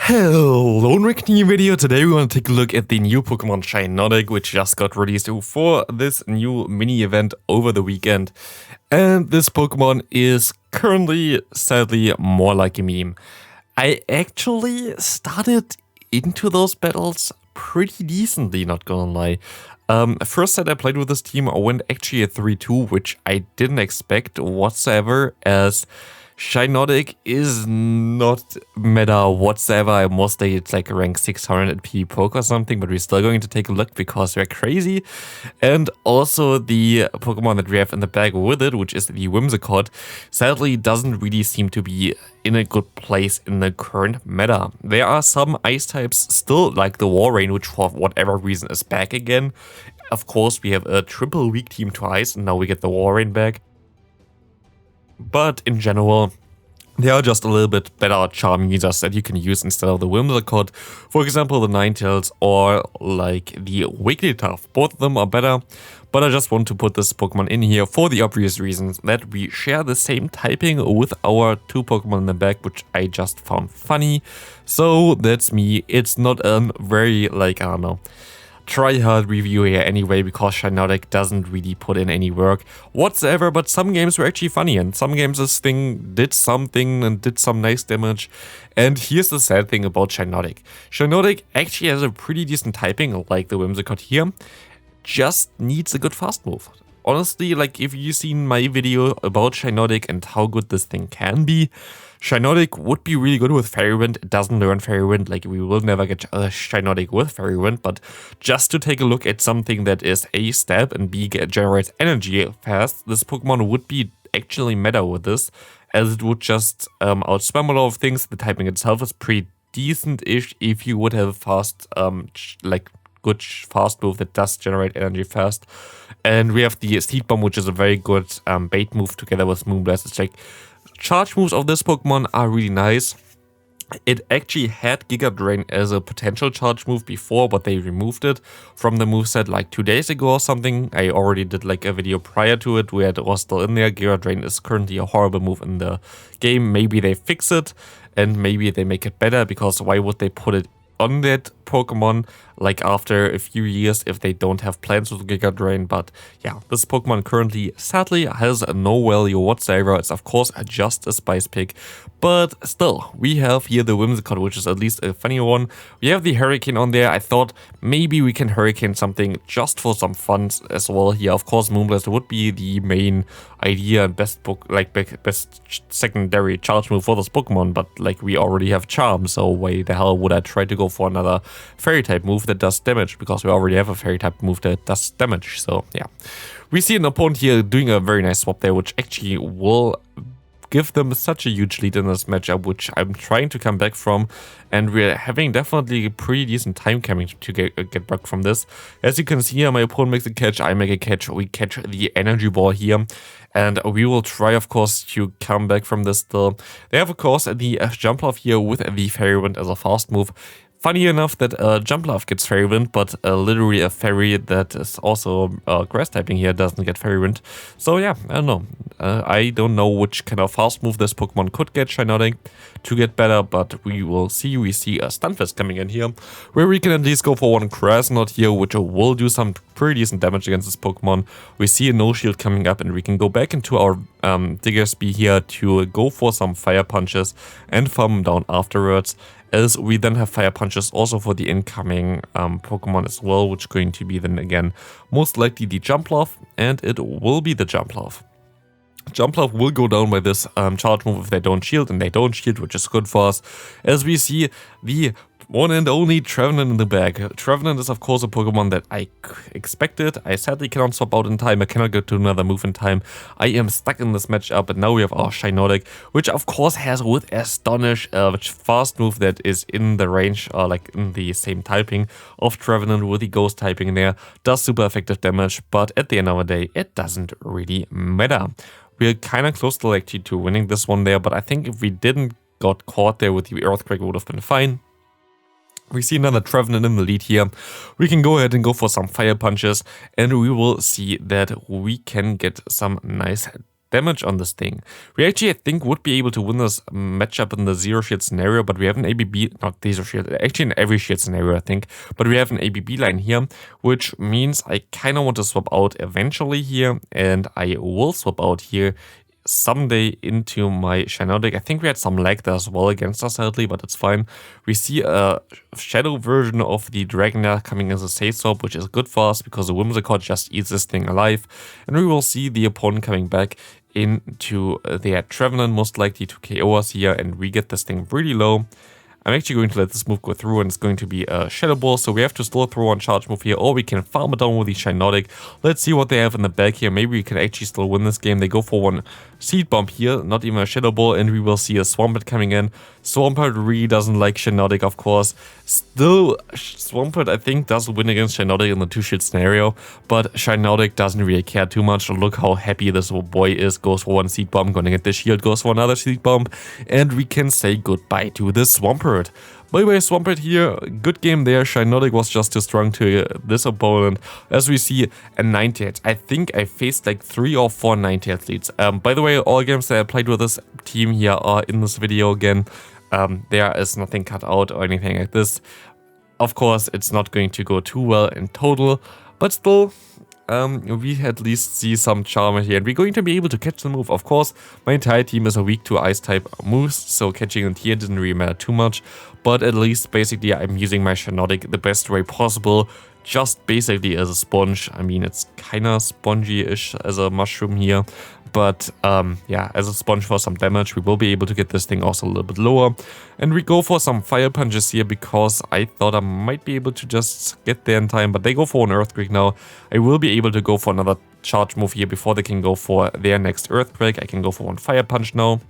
Hello, Rick, new video. Today we want to take a look at the new Pokémon Shiinotic, which just got released for this new mini event over the weekend. And this Pokemon is currently, sadly, more like a meme. I actually started into those battles pretty decently, not gonna lie. First set I played with this team, I went actually a 3-2, which I didn't expect whatsoever, as Shiinotic is not meta whatsoever. I must say it's like a rank 600 at poke or something, but we're still going to take a look because we're crazy. And also the Pokemon that we have in the bag with it, which is the Whimsicott, sadly doesn't really seem to be in a good place in the current meta. There are some ice types still, like the Walrein, which for whatever reason is back again. Of course, we have a triple weak team to ice, and now we get the Walrein back. But in general, there are just a little bit better charm users that you can use instead of the Whimsicott. For example, the Ninetales or like the Wigglytuff. Both of them are better, but I just want to put this Pokemon in here for the obvious reasons that we share the same typing with our two Pokemon in the back, which I just found funny. So that's me. It's not a very, like, I don't know, try hard review here anyway, because Shiinotic doesn't really put in any work whatsoever, but some games were actually funny, and some games this thing did something and did some nice damage. And here's the sad thing about Shiinotic. Shiinotic actually has a pretty decent typing, like the Whimsicott here, just needs a good fast move. Honestly, like, if you've seen my video about Shiinotic and how good this thing can be, Shiinotic would be really good with Fairy Wind. It doesn't learn Fairy Wind, like we will never get Shiinotic with Fairy Wind, but just to take a look at something that is A, stab, and B, generates energy fast, this Pokemon would be actually meta with this, as it would just outspam a lot of things. The typing itself is pretty decent-ish if you would have a fast, good fast move that does generate energy fast. And we have the Seed Bomb, which is a very good bait move together with Moonblast. It's like, charge moves of this Pokemon are really nice. It actually had Giga Drain as a potential charge move before, but they removed it from the moveset like 2 days ago or something. I already did like a video prior to it where it was still in there. Giga Drain is currently a horrible move in the game. Maybe they fix it and maybe they make it better, because why would they put it on that Pokemon like after a few years if they don't have plans with Giga Drain? But yeah, this Pokemon currently sadly has no value whatsoever. It's of course just a spice pick, but still, we have here the Whimsicott, which is at least a funny one. We have the Hurricane on there. I thought maybe we can Hurricane something just for some fun as well here. Of course, Moonblast would be the main idea and best secondary charge move for this Pokemon, but like we already have Charm, so why the hell would I try to go for another Fairy type move that does damage, because we already have a Fairy type move that does damage. So yeah, we see an opponent here doing a very nice swap there, which actually will give them such a huge lead in this matchup, which I'm trying to come back from, and we're having definitely a pretty decent time coming to get back from this. As you can see here, my opponent makes a catch, I make a catch, we catch the Energy Ball here, and we will try, of course, to come back from this still. They have, of course, the Jumpluff here with the Fairy Wind as a fast move. Funny enough that Jumpluff gets Fairy Wind, but literally a Fairy that is also Grass typing here doesn't get Fairy Wind. So yeah, I don't know. I don't know which kind of fast move this Pokemon could get Shiinotic to get better, but we will see. We see a Stunfisk coming in here, where we can at least go for one Grass Knot here, which will do some pretty decent damage against this Pokemon. We see a No Shield coming up, and we can go back into our Diggersby here to go for some Fire Punches and farm them down afterwards, as we then have Fire Punches also for the incoming Pokemon as well, which is going to be then again most likely the Jumpluff, and it will be the Jumpluff. Jumpluff will go down by this charge move if they don't shield, and they don't shield, which is good for us, as we see the one and only Trevenant in the bag. Trevenant is of course a Pokemon that I expected. I sadly cannot swap out in time, I cannot get to another move in time. I am stuck in this matchup, but now we have our Shiinotic, which of course has with Astonish, which fast move that is in the range, like in the same typing of Trevenant with the Ghost typing there, does super effective damage, but at the end of the day, it doesn't really matter. We're kind of close to actually to winning this one there, but I think if we didn't got caught there with the Earthquake, it would have been fine. We see another Trevenant in the lead here. We can go ahead and go for some Fire Punches, and we will see that we can get some nice damage on this thing. We actually, I think, would be able to win this matchup in the zero shield scenario, but we have an ABB, not zero shield, actually in every shield scenario, I think, but we have an ABB line here, which means I kind of want to swap out eventually here, and I will swap out here someday into my Shiinotic. I think we had some lag there as well against us sadly, but it's fine. We see a shadow version of the Dragonair coming as a safe swap, which is good for us because the Whimsicott just eats this thing alive. And we will see the opponent coming back into their Trevenant, most likely to KO us here, and we get this thing pretty low. I'm actually going to let this move go through, and it's going to be a Shadow Ball, so we have to still throw on charge move here, or we can farm it down with the Shiinotic. Let's see what they have in the back here. Maybe we can actually still win this game. They go for one Seed Bomb here, not even a Shadow Ball, and we will see a Swampert coming in. Swampert really doesn't like Shiinotic, of course. Still, Swampert, I think, does win against Shiinotic in the two-shield scenario, but Shiinotic doesn't really care too much. Look how happy this boy is. Goes for one Seed Bomb, gonna get the shield, goes for another Seed Bomb, and we can say goodbye to the Swampert. By the way, Swampert here, good game there. Shiinotic was just too strong to this opponent. As we see, a 9-tailed. I think I faced like 3 or 4 9-tailed leads. By the way, all games that I played with this team here are in this video again. There is nothing cut out or anything like this. Of course, it's not going to go too well in total, but still, we at least see some charm here, and we're going to be able to catch the move. Of course, my entire team is weak to ice type moves, so catching it here didn't really matter too much, but at least basically I'm using my Shiinotic the best way possible, just basically as a sponge. I mean, it's kind of spongy-ish as a mushroom here, but yeah, as a sponge for some damage. We will be able to get this thing also a little bit lower, and we go for some fire punches here because I thought I might be able to just get there in time, but they go for an Earthquake now. I will be able to go for another charge move here before they can go for their next Earthquake. I can go for one fire punch now,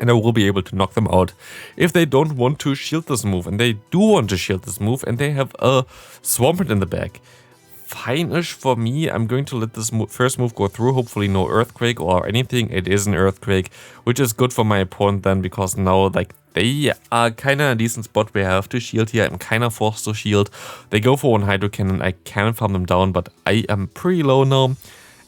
and I will be able to knock them out if they don't want to shield this move. And they do want to shield this move, and they have a Swampert in the back. Fine-ish for me. I'm going to let this first move go through. Hopefully no Earthquake or anything. It is an Earthquake, which is good for my opponent then, because now like they are kind of in a decent spot where I have to shield here. I'm kind of forced to shield. They go for one Hydro Cannon. I can farm them down, but I am pretty low now.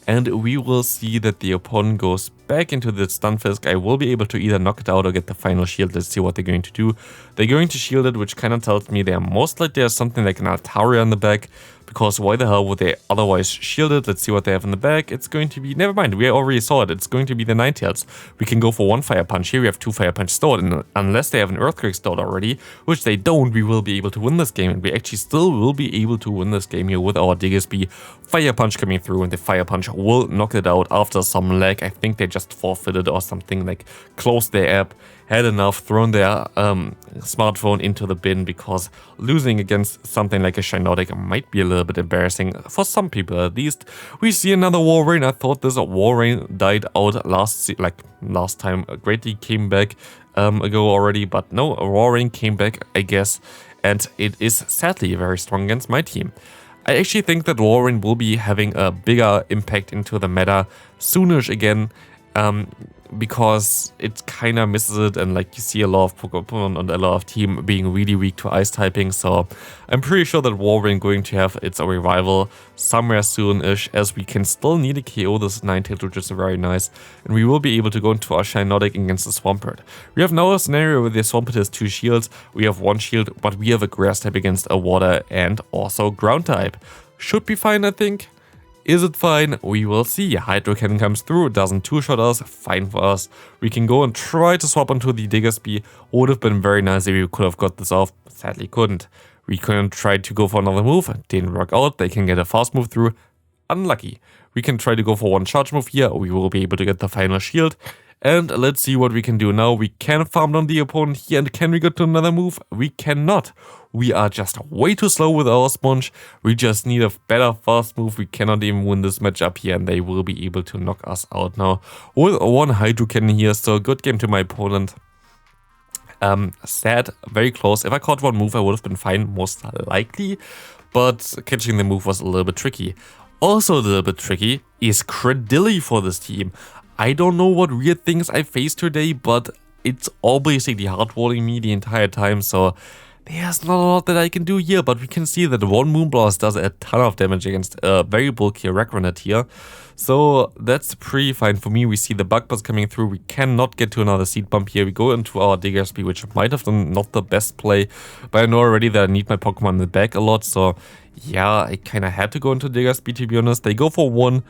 And we will see that the opponent goes back into the Stunfisk. I will be able to either knock it out or get the final shield. Let's see what they're going to do. They're going to shield it, which kind of tells me they're most likely there's something like an Altaria in the back, because why the hell would they otherwise shield it? Let's see what they have in the back. It's going to be, never mind, we already saw it. It's going to be the 9-tails. We can go for one Fire Punch. Here we have 2 Fire Punch stored, and unless they have an Earthquake stored already, which they don't, we will be able to win this game, and we actually still will be able to win this game here with our Diggersby. Fire Punch coming through, and the Fire Punch will knock it out after some lag. I think they just forfeited or something, like closed their app, had enough, thrown their smartphone into the bin, because losing against something like a Shiinotic might be a little bit embarrassing for some people at least. We see another Walrein. I thought this Walrein died out last time. Cradily came back ago already, but no, Walrein came back, I guess, and it is sadly very strong against my team. I actually think that Walrein will be having a bigger impact into the meta soonish again, because it kind of misses it, and like you see a lot of Pokemon and a lot of team being really weak to ice typing, so I'm pretty sure that Walrein going to have its revival somewhere soon-ish, as we can still need a KO this 9-tailed, which is very nice, and we will be able to go into our Shiinotic against the Swampert. We have now a scenario where the Swampert has 2 shields, we have 1 shield, but we have a grass type against a water and also ground type. Should be fine, I think. Is it fine? We will see. Hydro Cannon comes through, doesn't 2-shot us, fine for us. We can go and try to swap onto the Diggersby. Would have been very nice if we could have got this off, sadly couldn't. We couldn't try to go for another move, didn't work out. They can get a fast move through, unlucky. We can try to go for one charge move here, we will be able to get the final shield. And let's see what we can do now. We can farm down the opponent here, and can we get to another move? We cannot. We are just way too slow with our sponge. We just need a better fast move. We cannot even win this matchup here, and they will be able to knock us out now with one Hydro Cannon here. So good game to my opponent. Sad, very close. If I caught one move, I would have been fine, most likely, but catching the move was a little bit tricky. Also a little bit tricky is Cradily for this team. I don't know what weird things I faced today, but it's all basically hardballing me the entire time, so there's not a lot that I can do here, but we can see that one Moonblast does a ton of damage against a very bulky Regronet here. So that's pretty fine for me. We see the Bug Buzz coming through. We cannot get to another Seed Bomb here. We go into our Diggersby, which might have done not the best play, but I know already that I need my Pokemon in the back a lot. So yeah, I kind of had to go into Diggersby, to be honest. They go for one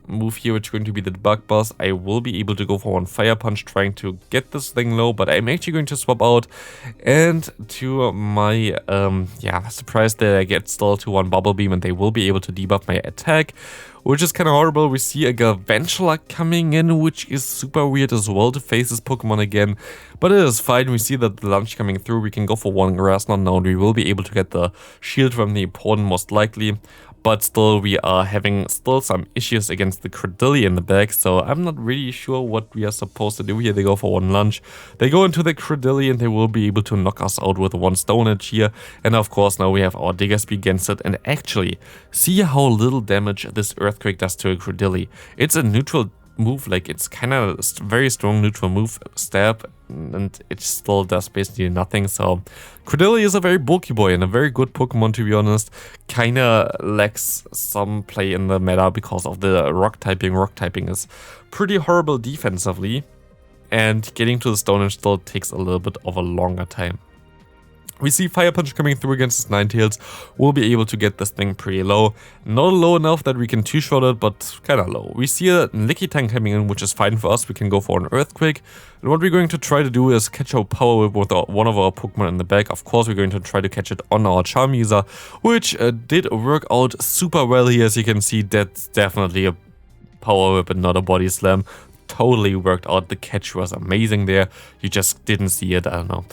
move here, which is going to be the Bug Buzz. I will be able to go for one Fire Punch, trying to get this thing low, but I'm actually going to swap out, and to my surprise that I get still to one Bubble Beam, and they will be able to debuff my attack, which is kind of horrible. We see a Galvantula coming in, which is super weird as well to face this Pokemon again, but it is fine. We see that the lunge coming through. We can go for one Grass Knot now, and we will be able to get the shield from the opponent most likely. But still, we are having still some issues against the Cradily in the back, so I'm not really sure what we are supposed to do here. They go for one lunge, they go into the Cradily, and they will be able to knock us out with one Stone Edge here. And of course, now we have our Diggersby against it, and actually, see how little damage this Earthquake does to a Cradily. It's a neutral move, like it's kind of a very strong neutral move, stab, and it still does basically nothing. So Cradily is a very bulky boy and a very good Pokemon, to be honest. Kinda lacks some play in the meta because of the rock typing. Rock typing is pretty horrible defensively, and getting to the Stone Edge still takes a little bit of a longer time. We see Fire Punch coming through against this Ninetales. We'll be able to get this thing pretty low. Not low enough that we can two-shot it, but kind of low. We see a Lickitung coming in, which is fine for us. We can go for an Earthquake. And what we're going to try to do is catch our Power Whip with one of our Pokemon in the back. Of course, we're going to try to catch it on our Charmander, which did work out super well here. As you can see, that's definitely a Power Whip and not a Body Slam. Totally worked out. The catch was amazing there. You just didn't see it. I don't know.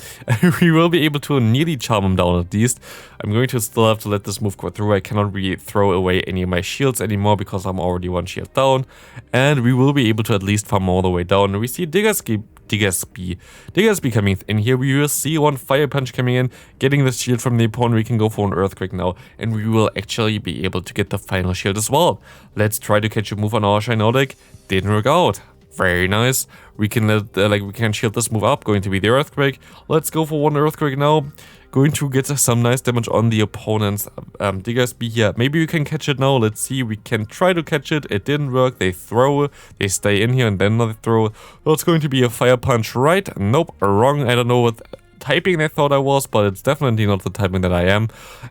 We will be able to nearly charm him down at least. I'm going to still have to let this move go through. I cannot really throw away any of my shields anymore because I'm already one shield down. And we will be able to at least farm all the way down. We see Diggersby coming in here. We will see one Fire Punch coming in, getting the shield from the opponent. We can go for an Earthquake now, and we will actually be able to get the final shield as well. Let's try to catch a move on our Shiinotic. Didn't work out. Very nice. We can we can shield this move up. Going to be the Earthquake. Let's go for one Earthquake now. Going to get some nice damage on the opponent's Diggersby here. Maybe we can catch it now. Let's see. We can try to catch it. It didn't work. They throw. They stay in here and then they throw. So it's going to be a Fire Punch, right? Nope, wrong. I don't know what typing they thought I was, but it's definitely not the typing that I am,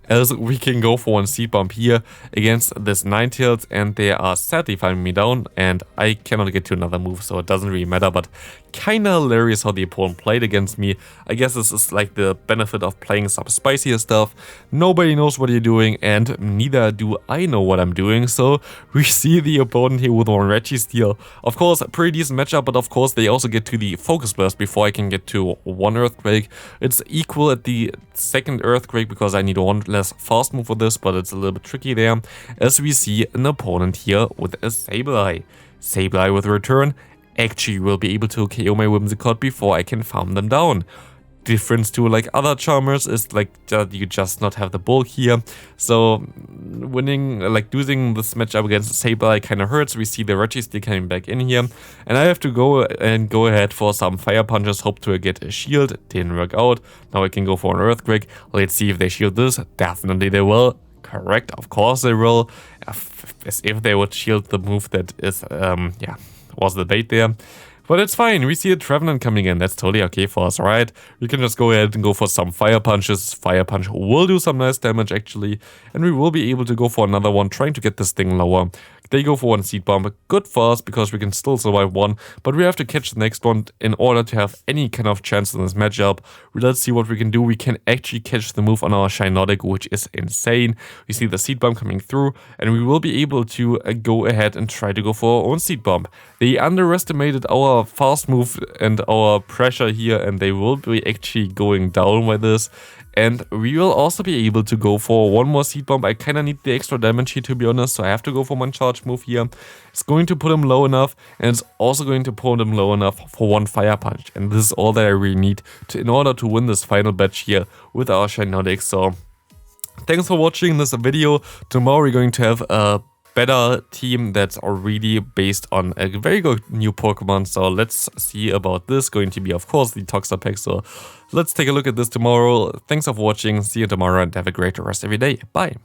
as we can go for one Seed Bomb here against this Ninetales, and they are sadly fighting me down, and I cannot get to another move, so it doesn't really matter, but kinda hilarious how the opponent played against me. I guess this is like the benefit of playing some spicier stuff. Nobody knows what you're doing, and neither do I know what I'm doing, so we see the opponent here with one Registeel. Of course, a pretty decent matchup, but of course they also get to the Focus Blast before I can get to one Earthquake. It's equal at the second Earthquake because I need one less fast move for this, but it's a little bit tricky there, as we see an opponent here with a Sableye. Sableye with return actually will be able to KO my Whimsicott before I can farm them down. Difference to like other Charmers is like you just not have the bulk here, so winning, like losing this matchup against Sableye kind of hurts. We see the Registeel coming back in here, and I have to go ahead for some Fire Punches, hope to get a shield. Didn't work out. Now I can go for an Earthquake. Let's see if they shield this. Definitely they will. Correct, of course they will. As if they would shield the move that is was the bait there. But it's fine, we see a Trevenant coming in, that's totally okay for us, right? We can just go ahead and go for some Fire Punches. Fire Punch will do some nice damage actually, and we will be able to go for another one, trying to get this thing lower. They go for one Seed Bomb, good for us because we can still survive one, but we have to catch the next one in order to have any kind of chance in this matchup. Let's see what we can do. We can actually catch the move on our Shiinotic, which is insane. We see the Seed Bomb coming through, and we will be able to go ahead and try to go for our own Seed Bomb. They underestimated our fast move and our pressure here, and they will be actually going down by this. And we will also be able to go for one more Seed Bomb. I kind of need the extra damage here, to be honest, so I have to go for one charge move here. It's going to put him low enough, and it's also going to put him low enough for one Fire Punch. And this is all that I really need in order to win this final batch here with our Shiinotic. So thanks for watching this video. Tomorrow we're going to have a better team that's already based on a very good new Pokemon. So let's see about this. Going to be, of course, the Toxa pack. So let's take a look at this tomorrow. Thanks for watching. See you tomorrow and have a great rest of your day. Bye.